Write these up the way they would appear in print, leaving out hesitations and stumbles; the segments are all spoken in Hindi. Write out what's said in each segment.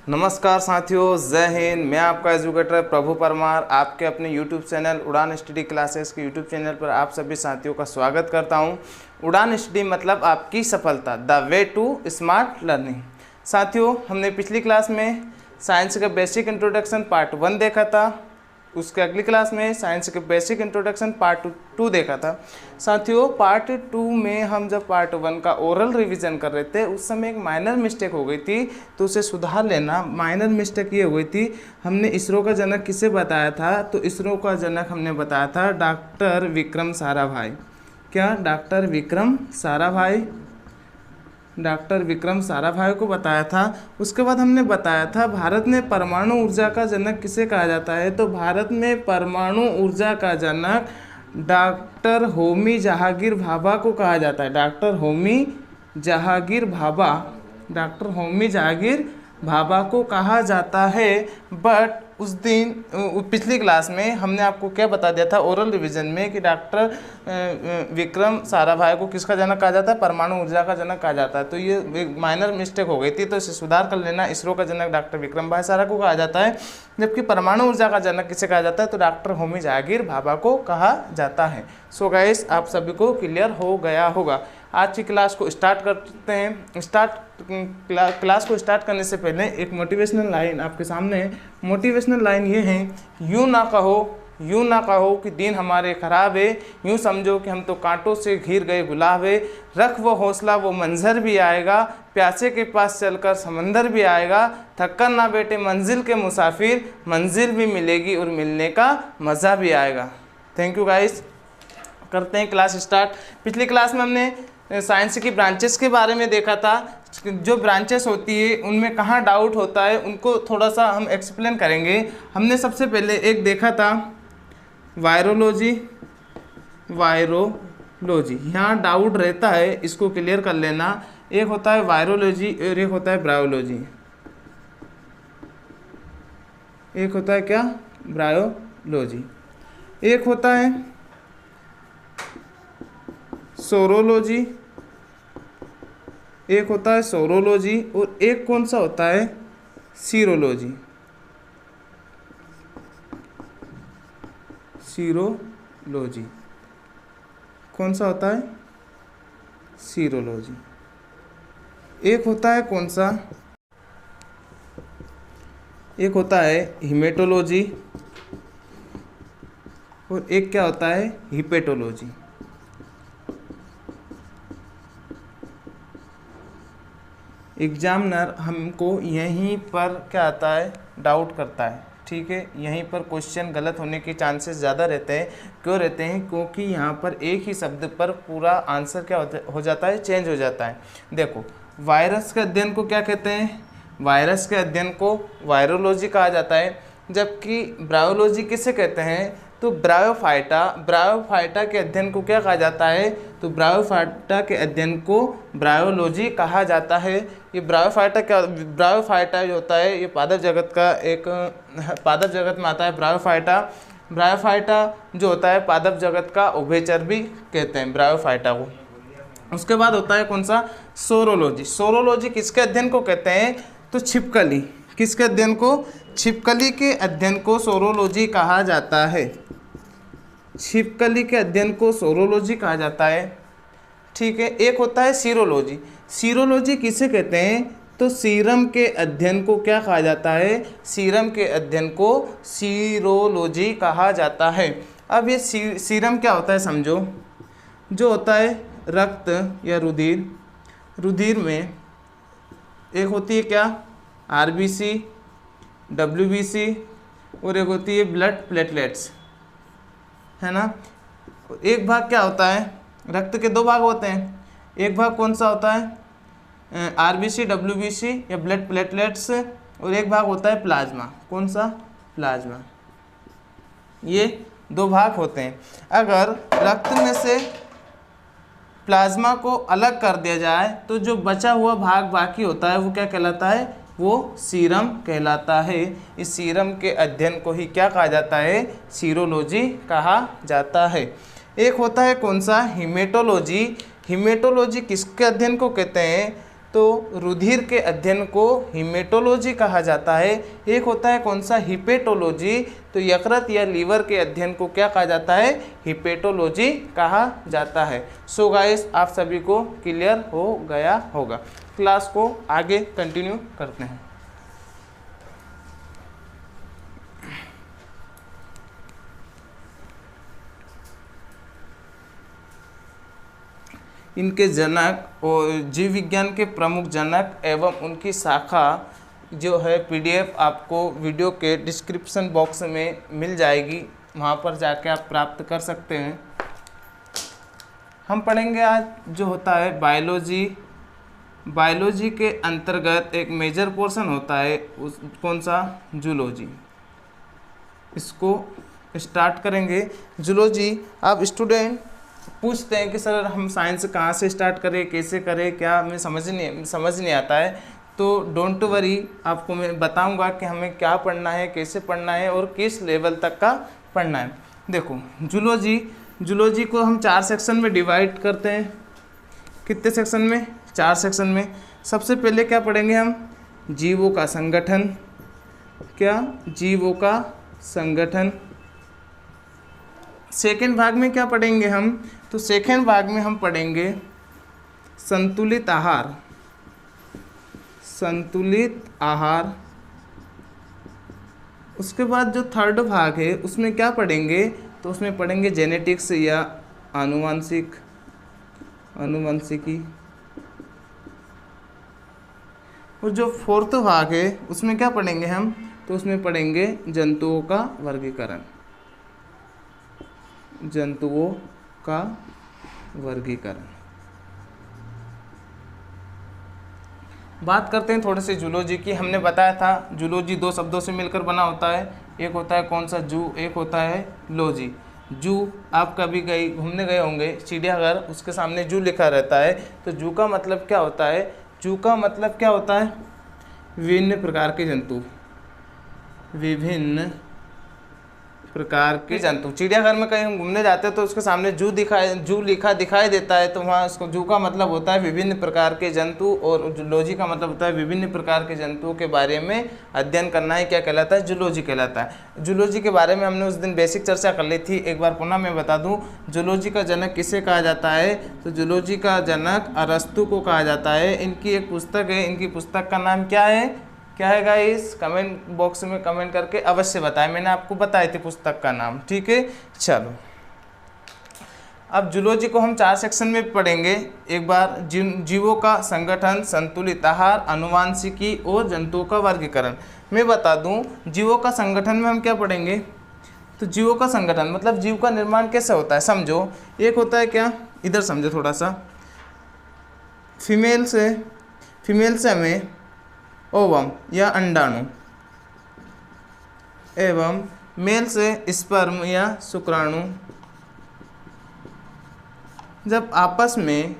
नमस्कार साथियों, जय हिंद। मैं आपका एजुकेटर प्रभु परमार आपके अपने YouTube चैनल उड़ान स्टडी क्लासेस के YouTube चैनल पर आप सभी साथियों का स्वागत करता हूं। उड़ान स्टडी मतलब आपकी सफलता, the way to smart learning. साथियों, हमने पिछली क्लास में साइंस का बेसिक इंट्रोडक्शन पार्ट 1 देखा था। उसके अगली क्लास में साइंस के बेसिक इंट्रोडक्शन पार्ट 2 देखा था। साथियों, पार्ट 2 में हम जब पार्ट 1 का ओरल रिवीजन कर रहे थे उस समय एक माइनर मिस्टेक हो गई थी, तो उसे सुधार लेना। माइनर मिस्टेक ये हो गई थी, हमने इसरो का जनक किसे बताया था? तो इसरो का जनक हमने बताया था डॉक्टर विक्रम साराभाई। क्या? डॉक्टर विक्रम साराभाई। डॉक्टर विक्रम साराभाई को बताया था। उसके बाद हमने बताया था भारत में परमाणु ऊर्जा का जनक किसे कहा जाता है? तो भारत में परमाणु ऊर्जा का जनक डॉक्टर होमी जहांगीर भाभा को कहा जाता है। डॉक्टर होमी जहांगीर भाभा, डॉक्टर होमी जहांगीर भाभा को कहा जाता है। बट उस दिन पिछली क्लास में हमने आपको क्या बता दिया था ओरल रिवीजन में कि डॉक्टर विक्रम साराभाई को किसका जनक कहा जाता है? परमाणु ऊर्जा का जनक कहा जाता है। तो ये एक माइनर मिस्टेक हो गई थी, तो इसे सुधार कर लेना। इसरो का जनक डॉक्टर विक्रम भाई सारा को कहा जाता है, जबकि परमाणु ऊर्जा का जनक किसे कहा जाता है? तो डॉक्टर होमी जहांगीर भाभा को कहा जाता है। सो गाइस, आप सभी को क्लियर हो गया होगा। आज की क्लास को स्टार्ट करते हैं। क्लास को स्टार्ट करने से पहले एक मोटिवेशनल लाइन आपके सामने है। मोटिवेशनल लाइन ये है, यूँ ना कहो कि दिन हमारे खराब है, यूँ समझो कि हम तो कांटों से घिर गए गुलाब है। रख वो हौसला, वो मंजर भी आएगा, प्यासे के पास चलकर समंदर भी आएगा। थककर ना बैठे मंजिल के मुसाफिर, मंजिल भी मिलेगी और मिलने का मज़ा भी आएगा। Thank you guys. करते हैं क्लास स्टार्ट। पिछली क्लास में हमने साइंस की ब्रांचेस के बारे में देखा था। जो ब्रांचेस होती है उनमें कहाँ डाउट होता है उनको थोड़ा सा हम एक्सप्लेन करेंगे। हमने सबसे पहले एक देखा था वायरोलॉजी। यहाँ डाउट रहता है, इसको क्लियर कर लेना। एक होता है वायरोलॉजी और एक होता है ब्रायोलॉजी। एक होता है क्या? ब्रायोलॉजी। एक होता है सोरोलॉजी, एक होता है सोरोलॉजी और एक कौन सा होता है? सीरोलॉजी। सीरोलॉजी कौन सा होता है? सीरोलॉजी। एक होता है कौन सा? एक होता है हिमेटोलॉजी और एक क्या होता है? हिपेटोलॉजी। एग्जामिनर हमको यहीं पर क्या आता है? डाउट करता है। ठीक है, यहीं पर क्वेश्चन गलत होने के चांसेस ज़्यादा रहते हैं। क्यों रहते हैं? क्योंकि यहाँ पर एक ही शब्द पर पूरा आंसर क्या हो जाता है? चेंज हो जाता है। देखो, वायरस के अध्ययन को क्या कहते हैं? वायरस के अध्ययन को वायरोलॉजी कहा जाता है, जबकि ब्रायोलॉजी किसे कहते हैं? तो ब्रायोफाइटा के अध्ययन को क्या कहा जाता है? तो ब्रायोफाइटा के अध्ययन को ब्रायोलॉजी कहा जाता है। ये ब्रायोफाइटा जो होता है ये पादप जगत का एक पादप जगत में आता है। ब्रायोफाइटा जो होता है पादप जगत का उभयचर भी कहते हैं ब्रायोफाइटा को। उसके बाद होता है कौन सा? सोरोलॉजी। सोरोलॉजी किसके अध्ययन को कहते हैं? तो छिपकली। किसके अध्ययन को? छिपकली के अध्ययन को सोरोलॉजी कहा जाता है। छिपकली के अध्ययन को सोरोलॉजी कहा जाता है। ठीक है, एक होता है सीरोलॉजी। सीरोलॉजी किसे कहते हैं? तो सीरम के अध्ययन को क्या कहा जाता है? सीरम के अध्ययन को सीरोलॉजी कहा जाता है। अब ये सीरम क्या होता है समझो। जो होता है रक्त या रुधिर में एक होती है क्या? आरबीसी, डब्ल्यूबीसी और एक होती है ब्लड प्लेटलेट्स, है ना। एक भाग क्या होता है? रक्त के 2 भाग होते हैं। एक भाग कौन सा होता है? आरबीसी, डब्ल्यूबीसी या ब्लड प्लेटलेट्स, और एक भाग होता है प्लाज्मा। कौन सा? प्लाज्मा। ये 2 भाग होते हैं। अगर रक्त में से प्लाज्मा को अलग कर दिया जाए तो जो बचा हुआ भाग बाकी होता है वो क्या कहलाता है? वो सीरम कहलाता है। इस सीरम के अध्ययन को ही क्या कहा जाता है? सीरोलॉजी कहा जाता है। एक होता है कौन सा? हिमेटोलॉजी। हिमेटोलॉजी किसके अध्ययन को कहते हैं? तो रुधिर के अध्ययन को हीमेटोलॉजी कहा जाता है। एक होता है कौन सा, हिपेटोलॉजी। तो यकृत या लीवर के अध्ययन को क्या कहा जाता है, हिपेटोलॉजी कहा जाता है। सो गाइस, आप सभी को क्लियर हो गया होगा। क्लास को आगे कंटिन्यू करते हैं। इनके जनक और जीव विज्ञान के प्रमुख जनक एवं उनकी शाखा जो है पीडीएफ आपको वीडियो के डिस्क्रिप्शन बॉक्स में मिल जाएगी, वहाँ पर जाके आप प्राप्त कर सकते हैं। हम पढ़ेंगे आज जो होता है बायोलॉजी। बायोलॉजी के अंतर्गत एक मेजर पोर्शन होता है उस कौन सा, जूलॉजी। इसको स्टार्ट करेंगे। जूलॉजी, आप स्टूडेंट पूछते हैं कि सर हम साइंस कहाँ से स्टार्ट करें, कैसे करें, क्या हमें समझ नहीं आता है। तो डोंट वरी, आपको मैं बताऊंगा कि हमें क्या पढ़ना है, कैसे पढ़ना है और किस लेवल तक का पढ़ना है। देखो, जूलॉजी को हम 4 सेक्शन में डिवाइड करते हैं। कितने सेक्शन में, 4 सेक्शन में। सबसे पहले क्या पढ़ेंगे हम, जीवों का संगठन। क्या, जीवों का संगठन। सेकेंड भाग में क्या पढ़ेंगे हम, तो सेकेंड भाग में हम पढ़ेंगे संतुलित आहार। संतुलित आहार। उसके बाद जो थर्ड भाग है उसमें क्या पढ़ेंगे, तो उसमें पढ़ेंगे जेनेटिक्स या आनुवंशिकी। और जो फोर्थ भाग है उसमें क्या पढ़ेंगे हम, तो उसमें पढ़ेंगे जंतुओं का वर्गीकरण। जंतुओं का वर्गीकरण। बात करते हैं थोड़े से जूलॉजी की। हमने बताया था जूलॉजी 2 शब्दों से मिलकर बना होता है। एक होता है कौन सा, जू, एक होता है लॉजी। जू, आप कभी घूमने गए होंगे चिड़ियाघर, उसके सामने जू लिखा रहता है। तो जू का मतलब क्या होता है, जू का मतलब क्या होता है, विभिन्न प्रकार के जंतु। विभिन्न प्रकार के जंतु। चिड़ियाघर में कहीं हम घूमने जाते हैं तो उसके सामने जू लिखा दिखाई देता है, तो वहाँ उसको जू का मतलब होता है विभिन्न प्रकार के जंतु, और जूलॉजी का मतलब होता है विभिन्न प्रकार के जंतुओं के बारे में अध्ययन करना ही क्या कहलाता है, जूलॉजी कहलाता है। जूलॉजी के बारे में हमने उस दिन बेसिक चर्चा कर ली थी। एक बार पुनः मैं बता दूँ, जूलॉजी का जनक किसे कहा जाता है, तो जूलॉजी का जनक अरस्तु को कहा जाता है। इनकी एक पुस्तक है, इनकी पुस्तक का नाम क्या है गाइस, कमेंट बॉक्स में कमेंट करके अवश्य बताएं। मैंने आपको बताई थी पुस्तक का नाम, ठीक है। चलो, अब जूलॉजी को हम 4 सेक्शन में पढ़ेंगे। एक बार जीवों का संगठन, संतुलित आहार, आनुवंशिकी और जंतुओं का वर्गीकरण। मैं बता दूं, जीवों का संगठन में हम क्या पढ़ेंगे, तो जीवों का संगठन मतलब जीव का निर्माण कैसे होता है। समझो, एक होता है क्या, इधर समझो थोड़ा सा, फीमेल से हमें ओवम या अंडाणु, एवं मेल से स्पर्म या शुक्राणु जब आपस में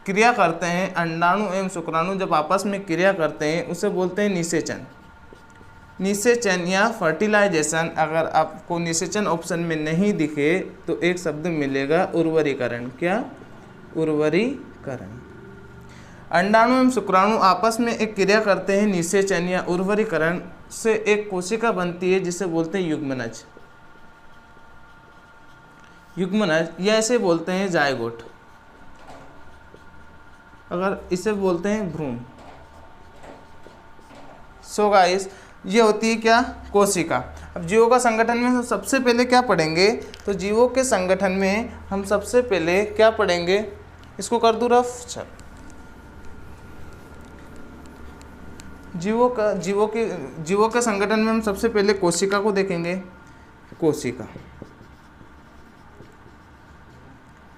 क्रिया करते हैं, अंडाणु एवं शुक्राणु जब आपस में क्रिया करते हैं उसे बोलते हैं निषेचन। निषेचन या फर्टिलाइजेशन। अगर आपको निषेचन ऑप्शन में नहीं दिखे तो एक शब्द मिलेगा उर्वरीकरण। क्या, उर्वरीकरण। अंडाणु एवं शुक्राणु आपस में एक क्रिया करते हैं, निषेचन या उर्वरीकरण से एक कोशिका बनती है जिसे बोलते हैं युग्मनज। या इसे बोलते हैं जायगोट, अगर इसे बोलते हैं भ्रूण। सो गाइस, ये होती है क्या, कोशिका। अब जीवों का संगठन में हम सबसे पहले क्या पढ़ेंगे, तो जीवों के संगठन में हम सबसे पहले क्या पढ़ेंगे, इसको कर दूं रफ। चल, जीवों के संगठन में हम सबसे पहले कोशिका को देखेंगे।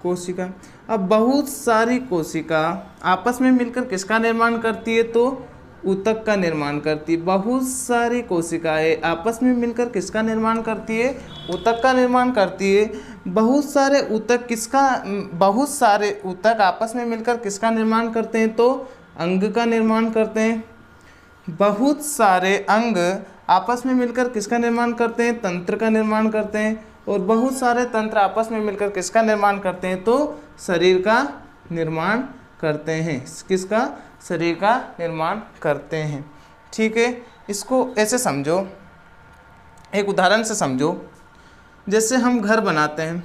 कोशिका। अब बहुत सारी कोशिका आपस में मिलकर किसका निर्माण करती है, तो ऊतक का निर्माण करती है। बहुत सारी कोशिकाएं आपस में मिलकर किसका निर्माण करती है, ऊतक का निर्माण करती है। बहुत सारे ऊतक आपस में मिलकर किसका निर्माण करते हैं, तो अंग का निर्माण करते हैं। बहुत सारे अंग आपस में मिलकर किसका निर्माण करते हैं, तंत्र का निर्माण करते हैं। और बहुत सारे तंत्र आपस में मिलकर किसका निर्माण करते हैं, तो शरीर का निर्माण करते हैं। किसका? शरीर का निर्माण करते हैं। ठीक है, इसको ऐसे समझो, एक उदाहरण से समझो। जैसे हम घर बनाते हैं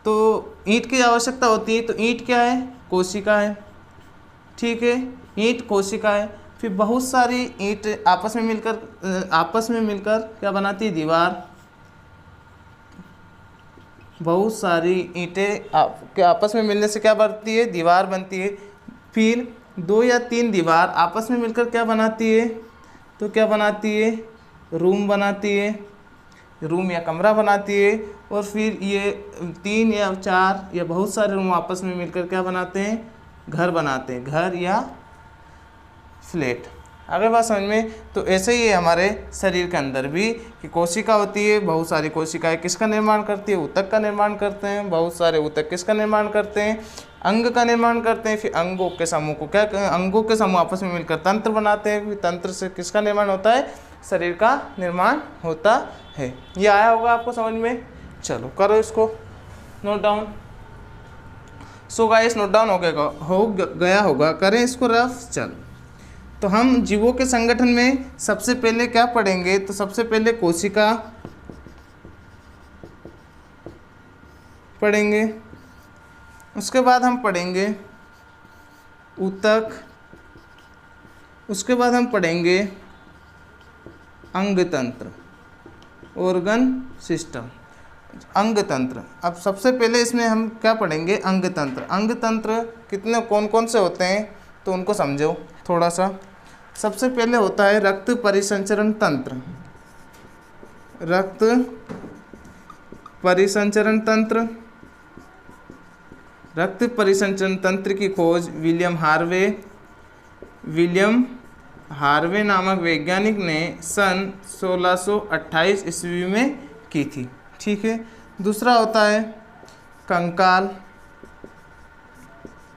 तो ईंट की आवश्यकता होती है, तो ईंट क्या है? कोशिका है। ठीक है, ईंट कोशिका है। फिर बहुत सारी ईंट आपस में मिलकर क्या बनाती है? दीवार। बहुत सारी ईंटें के आपस में मिलने से क्या बनती है? दीवार बनती है। फिर 2 या 3 दीवार आपस में मिलकर क्या बनाती है? तो क्या बनाती है? रूम बनाती है, रूम या कमरा बनाती है। और फिर ये 3 या 4 या बहुत सारे रूम आपस में मिलकर क्या बनाते हैं? घर बनाते हैं, घर या फ्लैट। अगर बात समझ में, तो ऐसे ही है हमारे शरीर के अंदर भी कि कोशिका होती है, बहुत सारी कोशिकाएं किसका निर्माण करती है? ऊतक का निर्माण करते हैं। बहुत सारे ऊतक किसका निर्माण करते हैं? अंग का निर्माण करते हैं। फिर अंगों के समूह को क्या कहते हैं? अंगों के समूह आपस में मिलकर तंत्र बनाते हैं। फिर तंत्र से किसका निर्माण होता है? शरीर का निर्माण होता है। ये आया होगा आपको समझ में? चलो करो इसको note down. So guys, note down हो गया होगा, करें इसको रफ। चलो, तो हम जीवों के संगठन में सबसे पहले क्या पढ़ेंगे? तो सबसे पहले कोशिका पढ़ेंगे, उसके बाद हम पढ़ेंगे ऊतक, उसके बाद हम पढ़ेंगे अंग तंत्र, ऑर्गन सिस्टम, अंग तंत्र। अब सबसे पहले इसमें हम क्या पढ़ेंगे? अंग तंत्र। अंग तंत्र कितने कौन कौन से होते हैं तो उनको समझो थोड़ा सा। सबसे पहले होता है रक्त परिसंचरण तंत्र। रक्त परिसंचरण तंत्र। रक्त परिसंचरण तंत्र की खोज विलियम हार्वे नामक वैज्ञानिक ने सन 1628 ईस्वी में की थी। ठीक है, दूसरा होता है कंकाल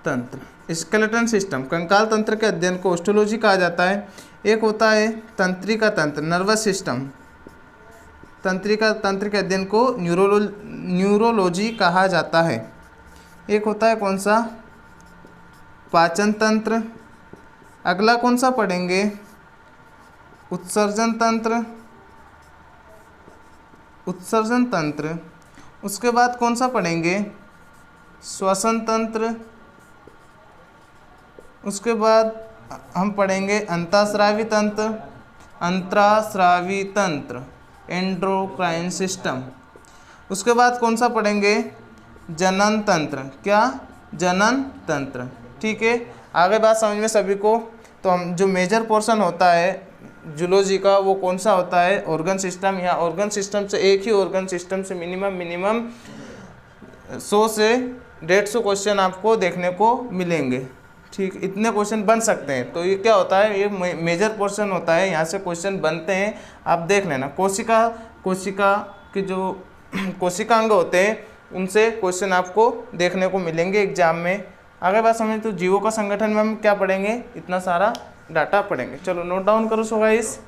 तंत्र, स्केलेटन सिस्टम। कंकाल तंत्र के अध्ययन को ऑस्टियोलॉजी कहा जाता है। एक होता है तंत्रिका तंत्र, नर्वस सिस्टम। तंत्रिका तंत्र के अध्ययन को न्यूरोलॉजी कहा जाता है। एक होता है कौन सा? पाचन तंत्र। अगला कौन सा पढ़ेंगे? उत्सर्जन तंत्र। उत्सर्जन तंत्र। उसके बाद कौन सा पढ़ेंगे? श्वसन तंत्र। उसके बाद हम पढ़ेंगे अंतःस्रावी तंत्र। अंतःस्रावी तंत्र, एंडोक्राइन सिस्टम। उसके बाद कौन सा पढ़ेंगे? जनन तंत्र। क्या? जनन तंत्र। ठीक है, आगे बात समझ में सभी को। तो हम जो मेजर पोर्शन होता है जूलॉजी का वो कौन सा होता है? Organ system. या ऑर्गन सिस्टम से एक ही ऑर्गन सिस्टम से मिनिमम 100 से 150 क्वेश्चन आपको देखने को मिलेंगे। ठीक, इतने क्वेश्चन बन सकते हैं। तो ये क्या होता है? ये मेजर पोर्शन होता है, यहाँ से क्वेश्चन बनते हैं, आप देख लेना। कोशिका के जो कोशिकांग होते हैं उनसे क्वेश्चन आपको देखने को मिलेंगे एग्जाम में। आगे बात समझें तो जीवों का संगठन में हम क्या पढ़ेंगे? इतना सारा डाटा पढ़ेंगे। चलो नोट डाउन करो। सो गाइस,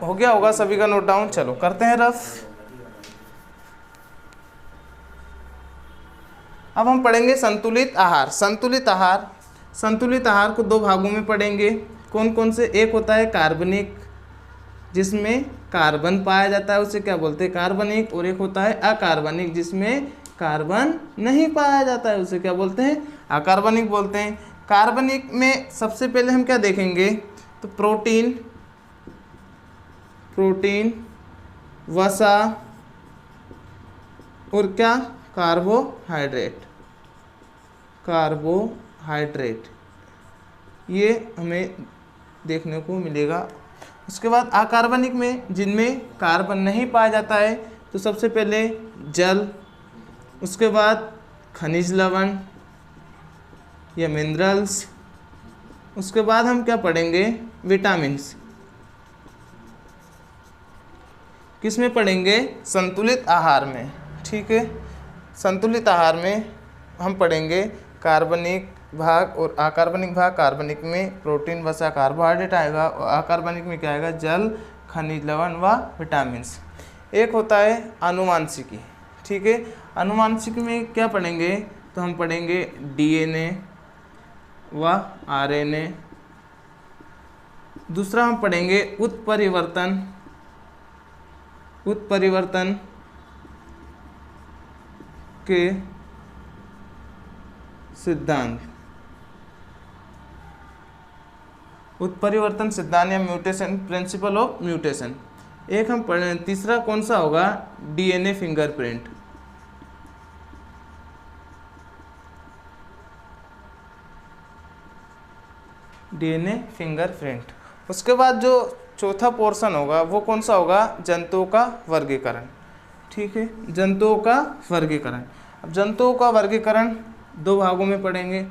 हो गया होगा सभी का नोट डाउन। चलो करते हैं रफ। अब हम पढ़ेंगे संतुलित आहार। संतुलित आहार को 2 भागों में पढ़ेंगे। कौन कौन से? एक होता है कार्बनिक, जिसमें कार्बन पाया जाता है, उसे क्या बोलते हैं? कार्बनिक। और एक होता है अकार्बनिक, जिसमें कार्बन नहीं पाया जाता है, उसे क्या बोलते हैं? अकार्बनिक बोलते हैं। कार्बनिक में सबसे पहले हम क्या देखेंगे? तो प्रोटीन, वसा और क्या? कार्बोहाइड्रेट, ये हमें देखने को मिलेगा। उसके बाद अकार्बनिक में जिनमें कार्बन नहीं पाया जाता है, तो सबसे पहले जल, उसके बाद खनिज लवण या मिनरल्स, उसके बाद हम क्या पढ़ेंगे? विटामिन्स। किस में पढ़ेंगे? संतुलित आहार में। ठीक है, संतुलित आहार में हम पढ़ेंगे कार्बनिक भाग और अकार्बनिक भाग। कार्बनिक में प्रोटीन, वसा, कार्बोहाइड्रेट आएगा, और अकार्बनिक में क्या आएगा? जल, खनिज लवण व विटामिन्स। एक होता है आनुवांशिकी। ठीक है, आनुवांशिकी में क्या पढ़ेंगे? तो हम पढ़ेंगे डीएनए व आरएनए। दूसरा हम पढ़ेंगे उत्परिवर्तन के सिद्धांत, उत्परिवर्तन सिद्धांत या म्यूटेशन, प्रिंसिपल ऑफ म्यूटेशन। एक हम पढ़ें, तीसरा कौन सा होगा, डीएनए फिंगरप्रिंट। DNA fingerprint. उसके बाद जो चौथा पोर्शन होगा वो कौन सा होगा, जंतुओं का वर्गीकरण। ठीक है, जंतुओं का वर्गीकरण। अब जंतुओं का वर्गीकरण दो भागों में पढ़ेंगे।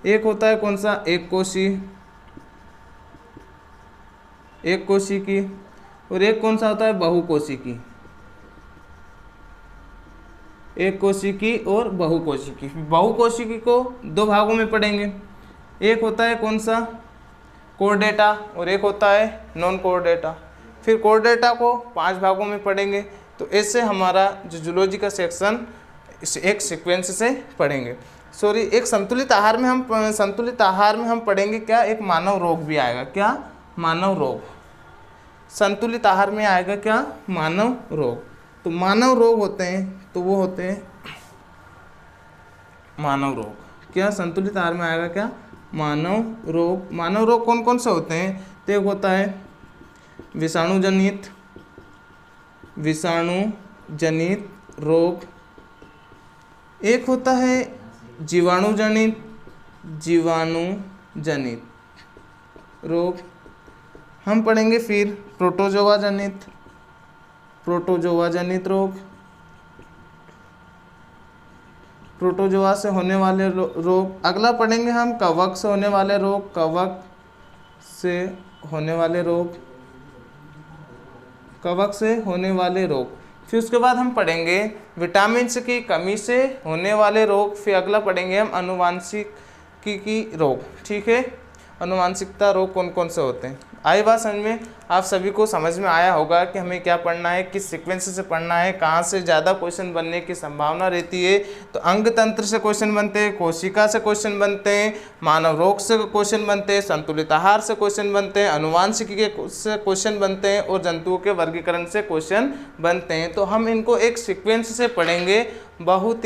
एक होता है कौन सा, एक कोशिकी, और एक कौन सा होता है, बहुकोशिकी। एक कोशिकी और बहुकोशिकी। बहुकोशिकी को दो भागों में पढ़ेंगे। एक होता है कौन सा, कोर्डेटा, और एक होता है नॉन कोर्डेटा। फिर कोर्डेटा को 5 भागों में पढ़ेंगे। तो ऐसे हमारा जो जूलॉजी का सेक्शन एक सीक्वेंस से पढ़ेंगे। एक संतुलित आहार में हम पढ़ेंगे क्या, एक मानव रोग भी आएगा। क्या, मानव रोग। संतुलित आहार में आएगा क्या, मानव रोग। तो मानव रोग होते हैं, तो वो होते हैं मानव रोग। क्या संतुलित आहार में आएगा क्या, मानव रोग। मानव रोग कौन कौन से होते हैं, तो एक होता है विषाणुजनित रोग, एक होता है जीवाणुजनित रोग। हम पढ़ेंगे फिर प्रोटोजोआ जनित रोग, प्रोटोजोआ से होने वाले रोग। अगला पढ़ेंगे हम कवक से होने वाले रोग, फिर उसके बाद हम पढ़ेंगे विटामिन की कमी से होने वाले रोग। फिर अगला पढ़ेंगे हम आनुवांशिकी रोग। ठीक है, आनुवांशिकता रोग कौन कौन से होते हैं। आई बात समझ में, आप सभी को समझ में आया होगा कि हमें क्या पढ़ना है, किस सीक्वेंस से पढ़ना है, कहाँ से ज़्यादा क्वेश्चन बनने की संभावना रहती है। तो अंग तंत्र से क्वेश्चन बनते हैं, कोशिका से क्वेश्चन बनते हैं, मानव रोग से क्वेश्चन बनते हैं, संतुलित आहार से क्वेश्चन बनते हैं, आनुवांशिकी से क्वेश्चन बनते हैं, और जंतुओं के वर्गीकरण से क्वेश्चन बनते हैं। तो हम इनको एक सीक्वेंस से पढ़ेंगे। बहुत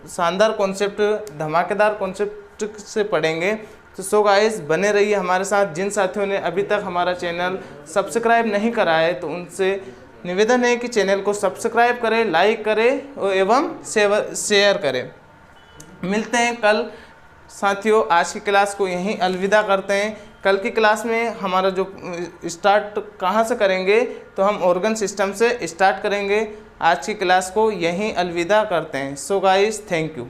शानदार कॉन्सेप्ट, धमाकेदार कॉन्सेप्ट से पढ़ेंगे। तो गाइस बने रहिए हमारे साथ। जिन साथियों ने अभी तक हमारा चैनल सब्सक्राइब नहीं करा है तो उनसे निवेदन है कि चैनल को सब्सक्राइब करें, लाइक करें और एवं शेयर करें। मिलते हैं कल साथियों। आज की क्लास को यहीं अलविदा करते हैं। कल की क्लास में हमारा जो स्टार्ट कहाँ से करेंगे, तो हम ऑर्गन सिस्टम से स्टार्ट करेंगे। आज की क्लास को यहीं अलविदा करते हैं। So guys, thank you.